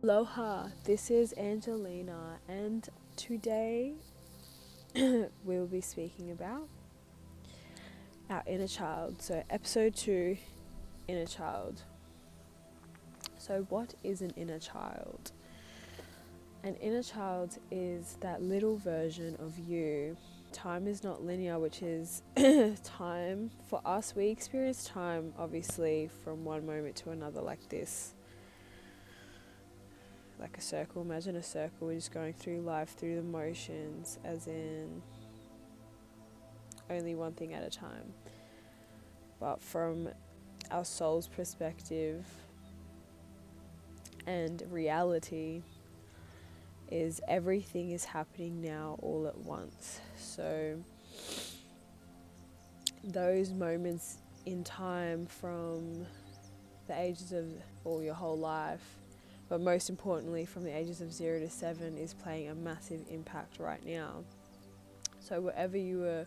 Aloha, this is Angelina, and today we'll be speaking about our inner child. So, Ep2, inner child. So, what is an inner child? An inner child is that little version of you. Time is not linear, which is time for us. We experience time obviously from one moment to another, like this. Like a circle. Imagine a circle. We're just going through life through the motions, as in only one thing at a time. But from our soul's perspective and reality, is everything is happening now all at once. So those moments in time from the ages of, or your whole life, but most importantly from the ages of 0 to 7, is playing a massive impact right now. So whatever you were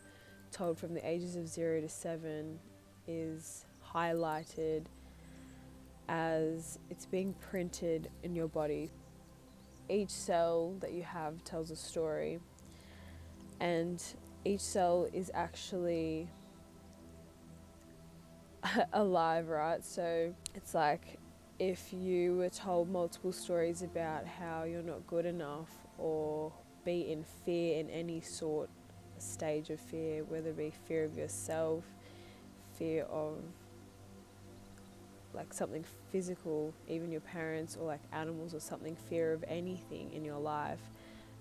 told from the ages of 0 to 7 is highlighted as it's being printed in your body. Each cell that you have tells a story, and each cell is actually alive, right? So it's like if you were told multiple stories about how you're not good enough, or be in fear in any sort stage of fear, whether it be fear of yourself, fear of like something physical, even your parents, or like animals or something, fear of anything in your life,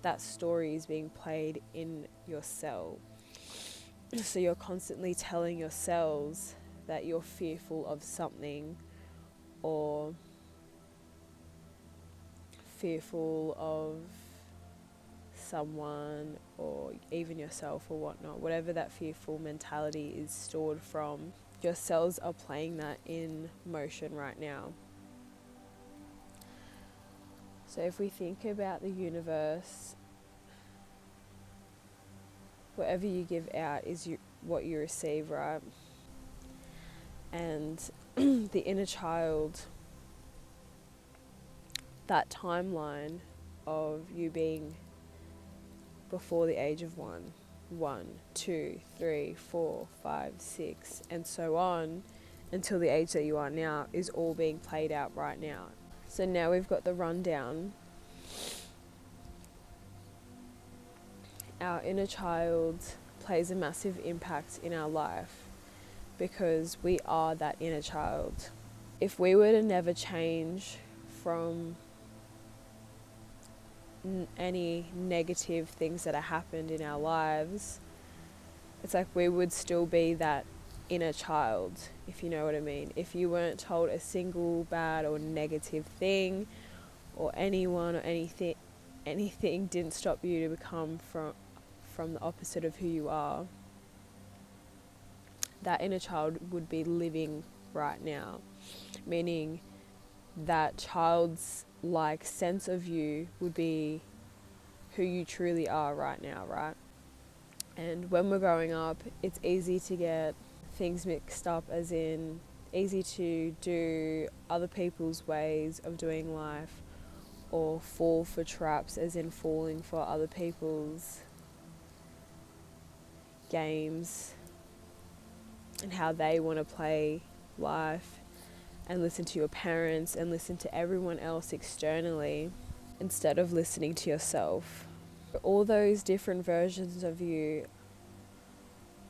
that story is being played in your cell. So you're constantly telling your cells that you're fearful of something, or fearful of someone, or even yourself or whatnot. Whatever that fearful mentality is stored from, your cells are playing that in motion right now. So if we think about the universe, whatever you give out is what you receive, right? And the inner child, that timeline of you being before the age of 1, 2, 3, 4, 5, 6, and so on until the age that you are now, is all being played out right now. So now we've got the rundown. Our inner child plays a massive impact in our life because we are that inner child. If we were to never change from any negative things that have happened in our lives, it's like we would still be that inner child, if you know what I mean. If you weren't told a single bad or negative thing, or anyone or anything didn't stop you to become from the opposite of who you are, that inner child would be living right now. Meaning that child's like sense of you would be who you truly are right now, right? And when we're growing up, it's easy to get things mixed up, as in easy to do other people's ways of doing life, or fall for traps, as in falling for other people's games and how they want to play life, and listen to your parents and listen to everyone else externally instead of listening to yourself. All those different versions of you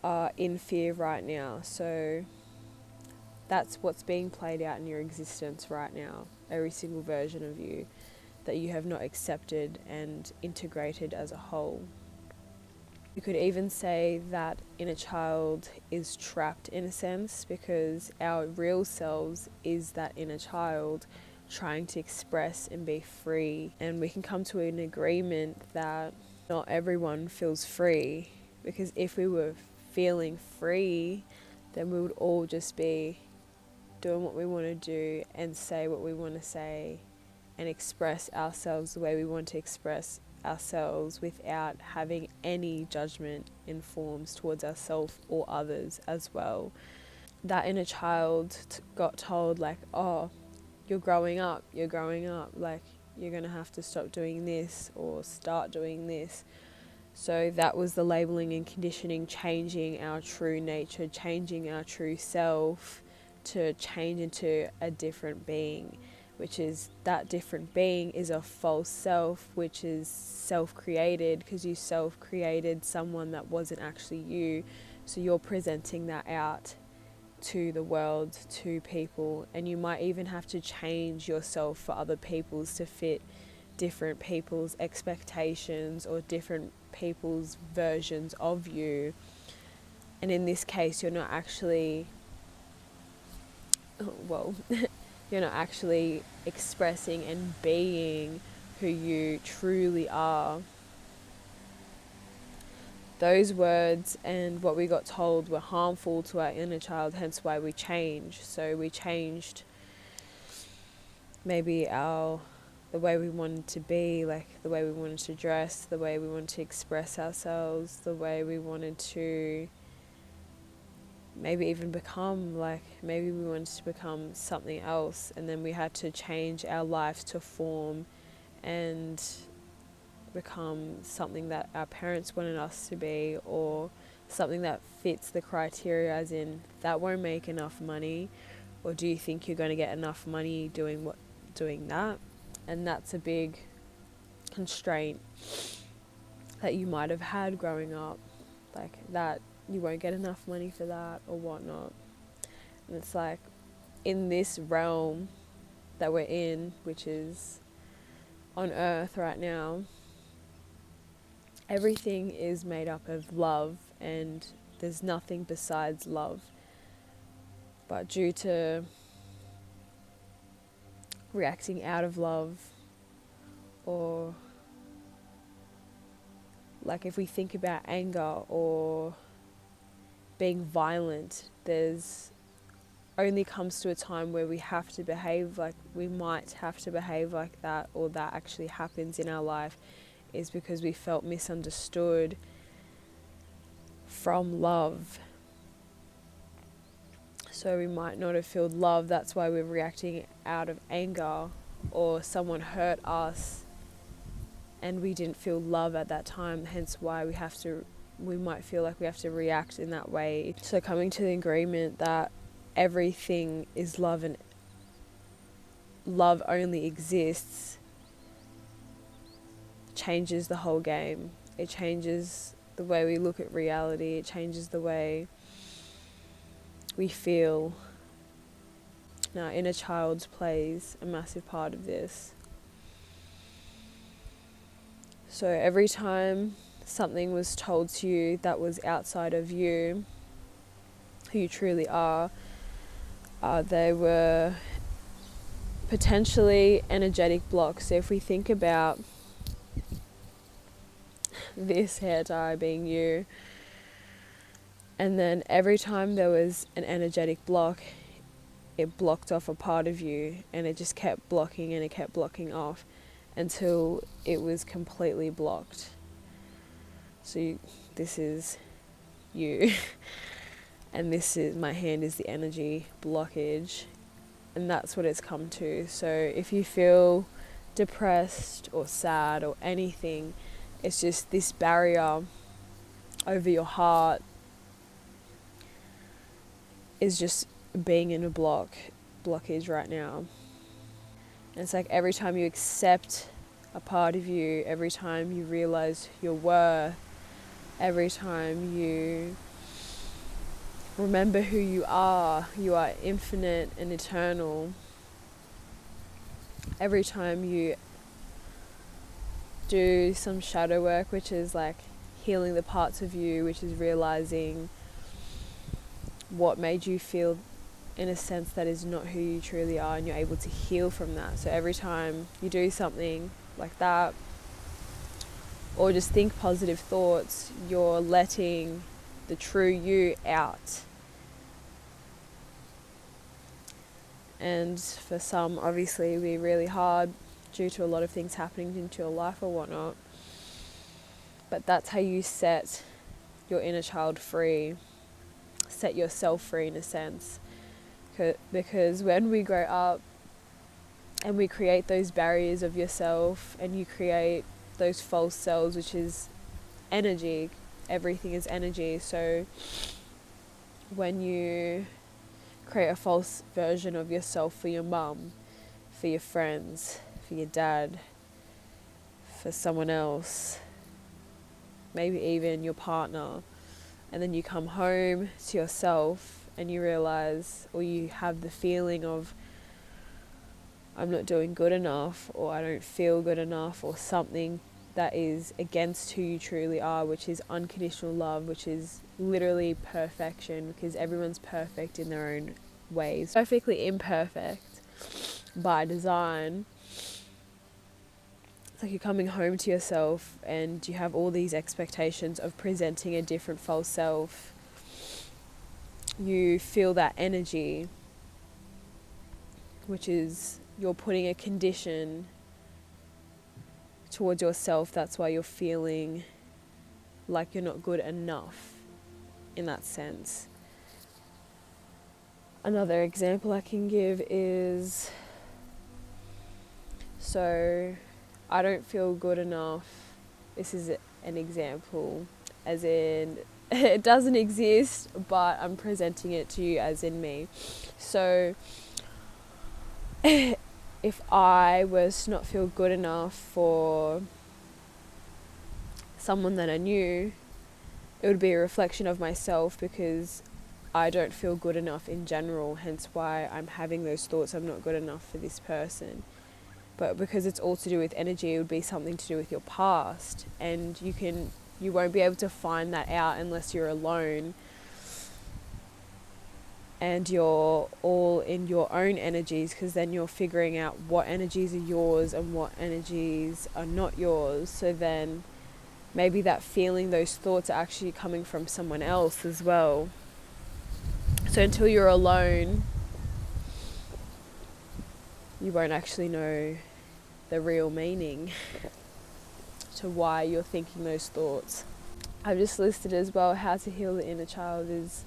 are in fear right now. So that's what's being played out in your existence right now. Every single version of you that you have not accepted and integrated as a whole. You could even say that inner child is trapped in a sense, because our real selves is that inner child trying to express and be free. And we can come to an agreement that not everyone feels free, because if we were feeling free, then we would all just be doing what we want to do and say what we want to say and express ourselves the way we want to express ourselves, without having any judgment in forms towards ourselves or others as well. That inner child got told like, oh, you're growing up, like you're going to have to stop doing this or start doing this. So that was the labeling and conditioning, changing our true nature, changing our true self to change into a different being, which is that different being is a false self, which is self-created, because you self-created someone that wasn't actually you. So you're presenting that out to the world, to people, and you might even have to change yourself for other people's to fit different people's expectations or different people's versions of you. And in this case, you're not actually, well, you're not actually expressing and being who you truly are. Those words and what we got told were harmful to our inner child, hence why we changed. So we changed maybe the way we wanted to be, like the way we wanted to dress, the way we wanted to express ourselves, the way we wanted to maybe even become, like maybe we wanted to become something else, and then we had to change our lives to form and become something that our parents wanted us to be, or something that fits the criteria, as in that won't make enough money, or do you think you're going to get enough money doing that? And that's a big constraint that you might have had growing up, like that you won't get enough money for that or whatnot. And it's like, in this realm that we're in, which is on earth right now, everything is made up of love, and there's nothing besides love. But due to reacting out of love, or like if we think about anger or being violent, there's only comes to a time where we have to behave like, we might have to behave like that, or that actually happens in our life, is because we felt misunderstood from love. So we might not have felt love, that's why we're reacting out of anger, or someone hurt us and we didn't feel love at that time, hence why we might feel like we have to react in that way. So coming to the agreement that everything is love and love only exists changes the whole game. It changes the way we look at reality, it changes the way we feel. Now, inner child plays a massive part of this. So every time something was told to you that was outside of you, who you truly are, they were potentially energetic blocks. So if we think about this hair tie being you, and then every time there was an energetic block, it blocked off a part of you, and it just kept blocking and it kept blocking off until it was completely blocked. So this is you and this is my hand, is the energy blockage, and that's what it's come to. So if you feel depressed or sad or anything, it's just this barrier over your heart is just being in a blockage right now. And it's like every time you accept a part of you, every time you realize your worth, every time you remember who you are infinite and eternal. Every time you do some shadow work, which is like healing the parts of you, which is realizing what made you feel in a sense that is not who you truly are, and you're able to heal from that. So every time you do something like that, or just think positive thoughts, you're letting the true you out. And for some, obviously, it'll be really hard due to a lot of things happening into your life or whatnot. But that's how you set your inner child free, set yourself free in a sense. Because when we grow up, And we create those barriers of yourself, and you create those false selves, which is energy. Everything is energy. So when you create a false version of yourself for your mum, for your friends, for your dad, for someone else, maybe even your partner, and then you come home to yourself and you realize, or you have the feeling of, I'm not doing good enough, or I don't feel good enough, or something that is against who you truly are, which is unconditional love, which is literally perfection, because everyone's perfect in their own ways, perfectly imperfect by design. It's like you're coming home to yourself and you have all these expectations of presenting a different false self. You feel that energy, which is you're putting a condition towards yourself. That's why you're feeling like you're not good enough in that sense. Another example I can give is, so I don't feel good enough. This is an example, as in it doesn't exist, but I'm presenting it to you as in me. So if I was to not feel good enough for someone that I knew, it would be a reflection of myself, because I don't feel good enough in general, hence why I'm having those thoughts, I'm not good enough for this person. But because it's all to do with energy, it would be something to do with your past, and you won't be able to find that out unless you're alone and you're all in your own energies, because then you're figuring out what energies are yours and what energies are not yours. So then maybe that feeling, those thoughts are actually coming from someone else as well. So until you're alone, you won't actually know the real meaning to why you're thinking those thoughts. I've just listed as well, how to heal the inner child is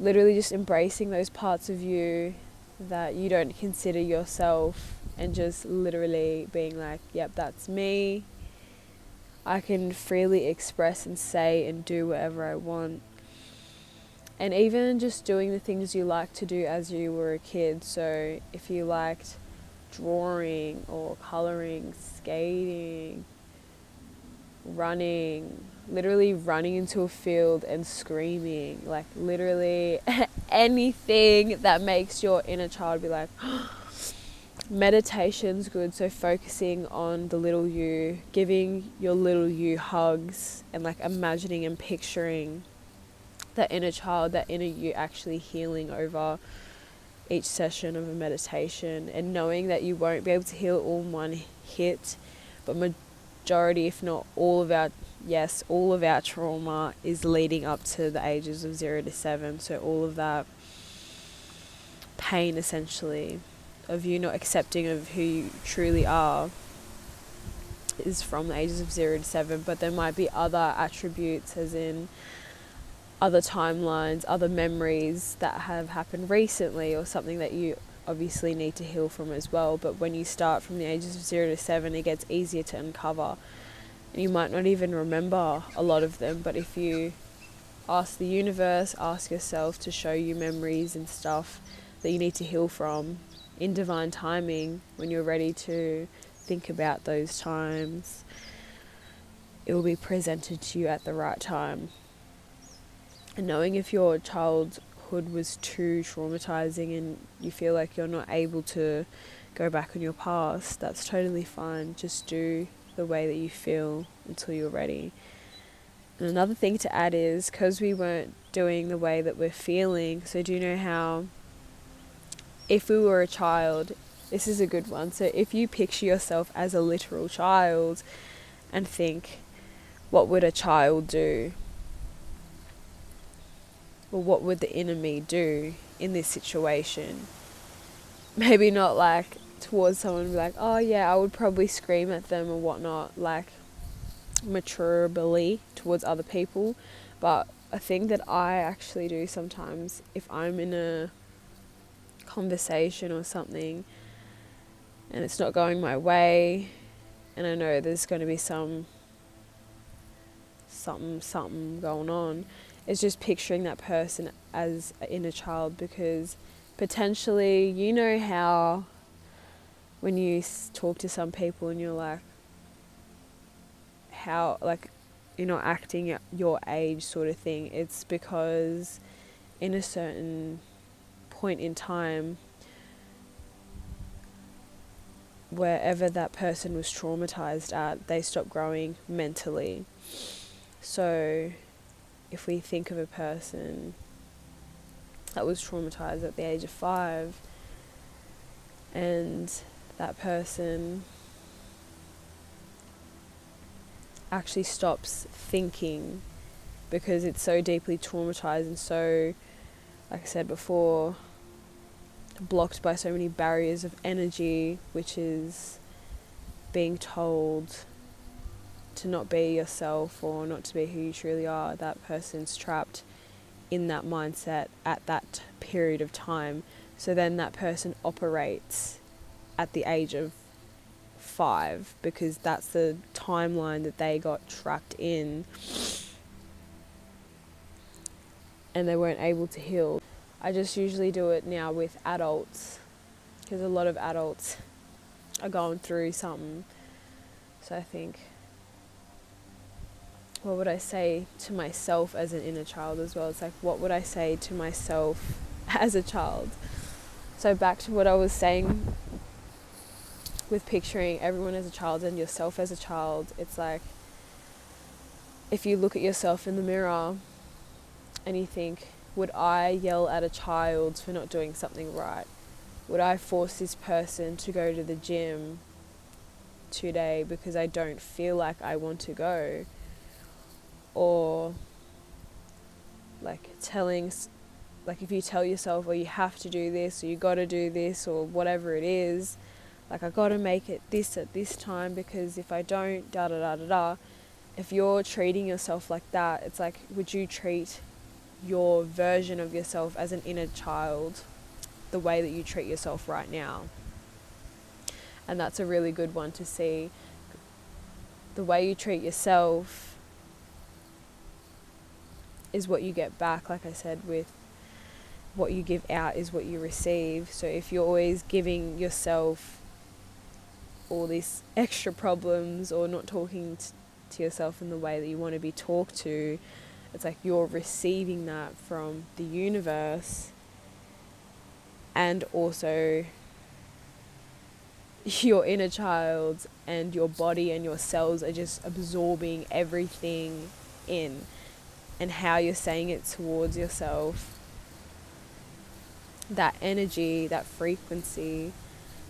literally just embracing those parts of you that you don't consider yourself, and just literally being like, yep, that's me. I can freely express and say and do whatever I want. And even just doing the things you like to do as you were a kid. So if you liked drawing or colouring, skating, running, literally running into a field and screaming, like literally anything that makes your inner child be like, meditation's good. So focusing on the little you, giving your little you hugs, and like imagining and picturing that inner child, that inner you actually healing over each session of a meditation, and knowing that you won't be able to heal all in one hit, but majority, if not all of our trauma is leading up to the ages of 0 to 7. So all of that pain, essentially, of you not accepting of who you truly are, is from the ages of 0 to 7. But there might be other attributes, as in other timelines, other memories that have happened recently, or something that you obviously need to heal from as well. But when you start from the ages of 0 to 7, it gets easier to uncover, and you might not even remember a lot of them. But if you ask the universe, ask yourself to show you memories and stuff that you need to heal from in divine timing, when you're ready to think about those times, it will be presented to you at the right time. And knowing if your childhood was too traumatizing and you feel like you're not able to go back on your past, that's totally fine. Just do the way that you feel until you're ready. And another thing to add is, because we weren't doing the way that we're feeling, so do you know how, if we were a child, this is a good one. So if you picture yourself as a literal child and think, what would a child do? Well, what would the inner me do in this situation? Maybe not like towards someone and be like, oh yeah, I would probably scream at them or whatnot, like maturely towards other people. But a thing that I actually do sometimes, if I'm in a conversation or something and it's not going my way, and I know there's going to be something going on, is just picturing that person as an inner child, because potentially, you know how when you talk to some people and you're like, how, like, you're not acting at your age sort of thing, it's because in a certain point in time, wherever that person was traumatized at, they stopped growing mentally. So if we think of a person that was traumatized at the age of 5, and that person actually stops thinking because it's so deeply traumatized and so, like I said before, blocked by so many barriers of energy, which is being told to not be yourself or not to be who you truly are, that person's trapped in that mindset at that period of time. So then that person operates at the age of 5 because that's the timeline that they got trapped in and they weren't able to heal. I just usually do it now with adults because a lot of adults are going through something. So I think, what would I say to myself as an inner child as well? It's like, what would I say to myself as a child? So back to what I was saying with picturing everyone as a child and yourself as a child, it's like, if you look at yourself in the mirror and you think, would I yell at a child for not doing something right? Would I force this person to go to the gym today because I don't feel like I want to go? Or like if you tell yourself, or you have to do this, or you got to do this, or whatever it is, like, I got to make it this at this time because if I don't, da da da da da. If you're treating yourself like that, it's like, would you treat your version of yourself as an inner child the way that you treat yourself right now? And that's a really good one to see. The way you treat yourself is what you get back. Like I said, with what you give out is what you receive. So if you're always giving yourself all these extra problems or not talking to yourself in the way that you want to be talked to, it's like you're receiving that from the universe, and also your inner child and your body and your cells are just absorbing everything in, and how you're saying it towards yourself, that energy, that frequency.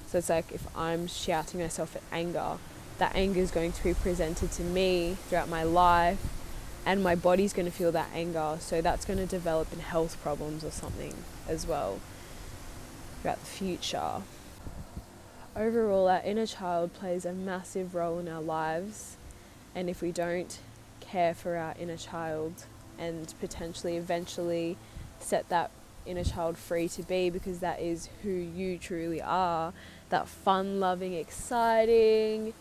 So it's like, if I'm shouting myself at anger, that anger is going to be presented to me throughout my life, and my body's going to feel that anger. So that's going to develop in health problems or something as well throughout the future. Overall, our inner child plays a massive role in our lives, and if we don't care for our inner child and potentially eventually set that inner child free to be, because that is who you truly are, that fun loving, exciting,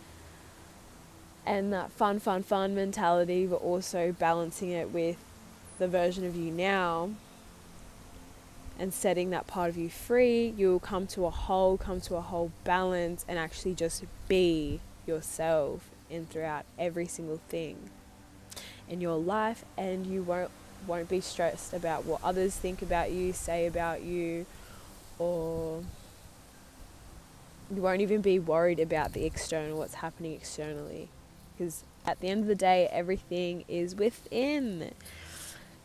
and that fun mentality, but also balancing it with the version of you now and setting that part of you free, you'll come to a whole balance and actually just be yourself in throughout every single thing in your life, and you won't be stressed about what others think about you, say about you, or you won't even be worried about the external, what's happening externally, because at the end of the day, everything is within.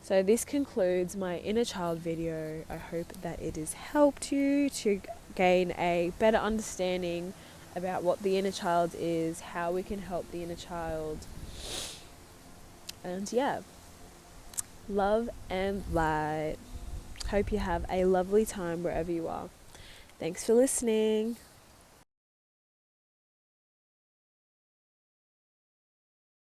So this concludes my inner child video. I hope that it has helped you to gain a better understanding about what the inner child is, how we can help the inner child, and yeah, love and light. Hope you have a lovely time wherever you are. Thanks for listening.